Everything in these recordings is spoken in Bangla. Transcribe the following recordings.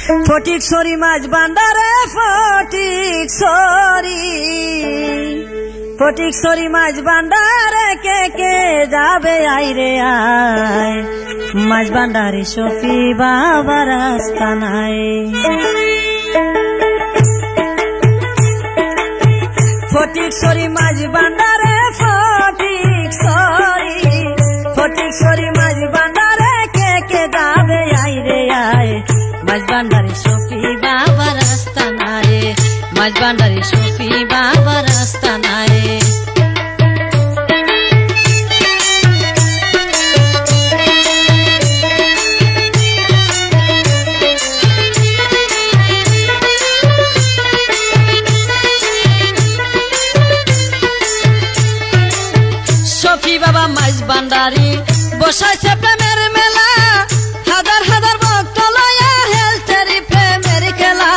ফটিকছড়ি মাছ ভান্ডারে ফটিকছড়ি মাছ ভান্ডারে কে কে যাবে আইরে আয় মাছ ভান্ডারি শফি বাবার আস্তানায় ফটিকছড়ি মাছ ভান্ডারে ফটিকছড়ি মাছ ভান্ডারে কে কে যাবে আইরে আয় মাছ ভান্ডারি শফি বাবার আস্তানায় মাছ ভান্ডারি শফি বাবার আস্তানায় শফি বাবা মাছ ভান্ডারি বসাইছে প্রেমের মেলা হাজার হাজার ভক্ত লয়া হেলছে প্রেমের খেলা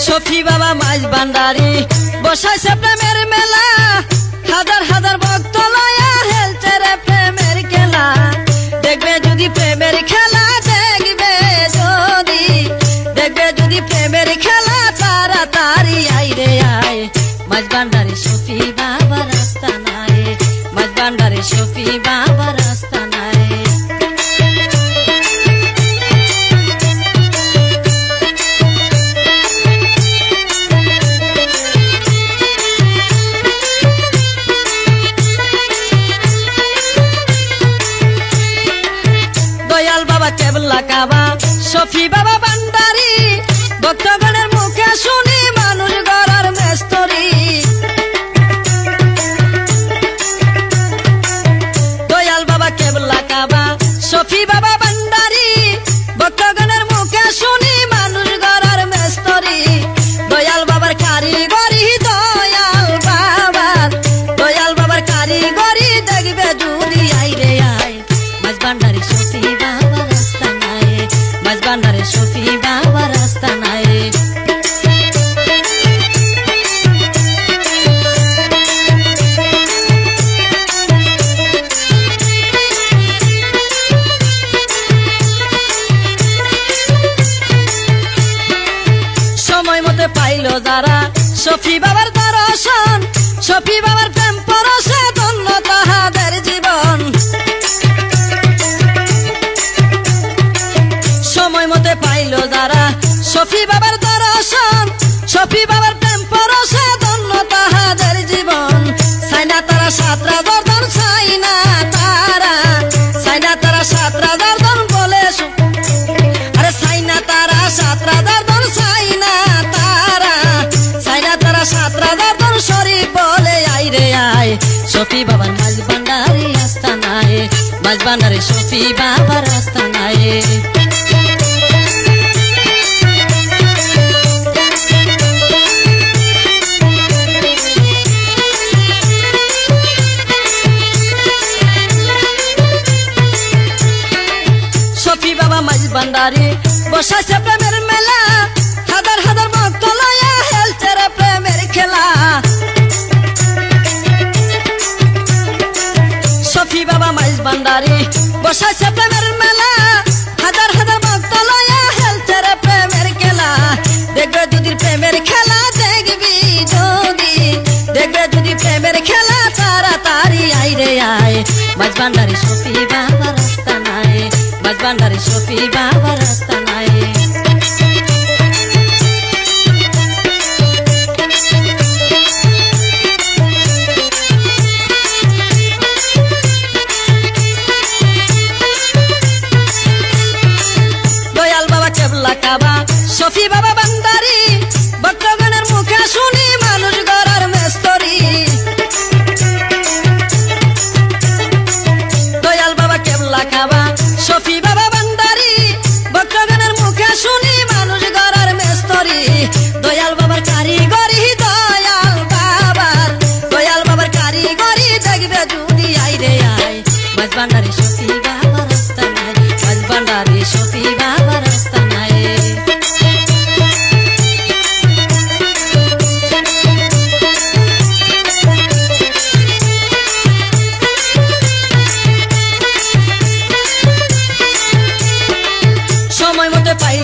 শফি বাবা মাছ ভান্ডারি বসাইছে প্রেমের মেলা হাজার হাজার ভক্ত লয়া হেলছে প্রেমের খেলা দেখবে যদি প্রেমের খেলা দেখবে যদি প্রেমের খেলা তাড়াতাড়ি আইরে আয় মাছ ভান্ডারি শফি বাবার আস্তানায় মাছ ভান্ডারি শফি বাবার আস্তানায় দয়াল বাবা কেবলা কাবা শফি বাবা ভান্ডারি ভক্তগণের মুখে শুনি মানুষ গড়ার মেস্তরি দয়াল বাবা কেবলা কাবা শফি বাবা ভান্ডারি ভক্তগণের মুখে শুনি মানুষ গড়ার মেস্তরি দয়াল বাবার কারিগরি দয়াল বাবার কারিগরি দেখবে যদি আইরে আয় মাছ ভান্ডারি শফি বাবার আস্তানায় মাছ ভান্ডারি শফি বাবার আস্তানায় সময় মতে পাইল যারা শফি বাবার দর্শন শফি বাবার প্রেম পরশে ধন্য তাহাদের জীবন সময় মতে পাইল যারা শফি বাবার দর্শন শফি বাবার প্রেম পরশে ধন্য তাহাদের জীবন সাইনা তারা সাতরা দর্দন সাইনা তারা সাতরা দর্দন বলে আরে সাইনা তারা সাতরা দর্দন সাইনা তারা সাতরা দর্দন শরীফ বলে আইরে আয় শফি বাবার মাছ ভান্ডারি আস্তানায় মাছ ভান্ডারি শফি বাবার আস্তানায় শফি বাবা মাছ ভান্ডারি বসাইছে প্রেমের মেলা হাজার হাজার ভক্ত লয়া হেলছে প্রেমের খেলা শফি বাবা মাছ ভান্ডারি বসাইছে প্রেমের মেলা হাজার হাজার ভক্ত লয়া হেলছে প্রেমের খেলা দেখবে যদি প্রেমের খেলা দেখবে যদি প্রেমের খেলা তাড়াতাড়ি আইরে আয় মাছ ভান্ডারি শফি বাবার আস্তানায় মাছ ভান্ডারি শফি বাবার আস্তানায় দয়াল বাবা কেবলা কাবা শফি বাবা ভান্ডারি ভক্তগণের মুখে শুনি মানুষ গড়ার মেস্তরি দয়াল বাবা কেবলা কাবা শফি বাবা ভান্ডারি ভক্তগণের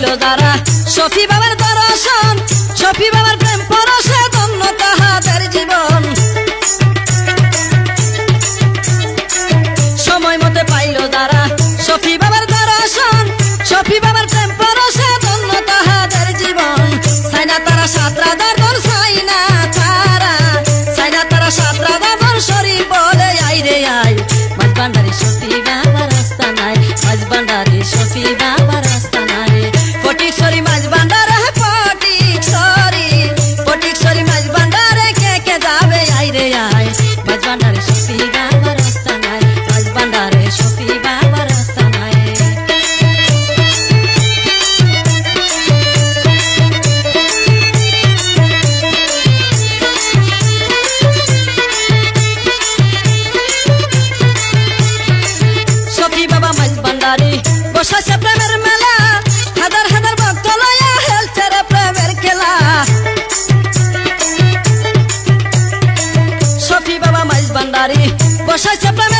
পাইলো যারা শফি বাবার দর্শন শফি বাবার প্রেম পরশে ধন্য তাহাদের জীবন সময় মতে পাইলো যারা শফি বাবার দর্শন শফি বাবার প্রেম পরশে ধন্য তাহাদের জীবন সাইনা তারা সাতরা দর্শন সাইনা তারা সাতরা দর্শন শরীফ বলে আই রে আই মাঝ ভান্ডারি শফি বাবার আস্তানায় মাঝ ভান্ডারি শফি বাবার আস্তানায় ফটিকছড়ি মাঝ ভান্ডারে ফটিকছড়ি মাঝ ভান্ডারে কে যাবে আই রে আই মাঝ ভান্ডারি শফি বাবার আস্তানায় মাঝ ভান্ডারে শফি বাবার আস্তানায় শফি বাবা মাঝ ভান্ডারি বসাছে প্রেমের মেলা হাজার হাজার ভক্ত লয়া হেলছে রে প্রেমের খেলা শফি বাবা মাঝ ভান্ডারি বসাছে প্রেমের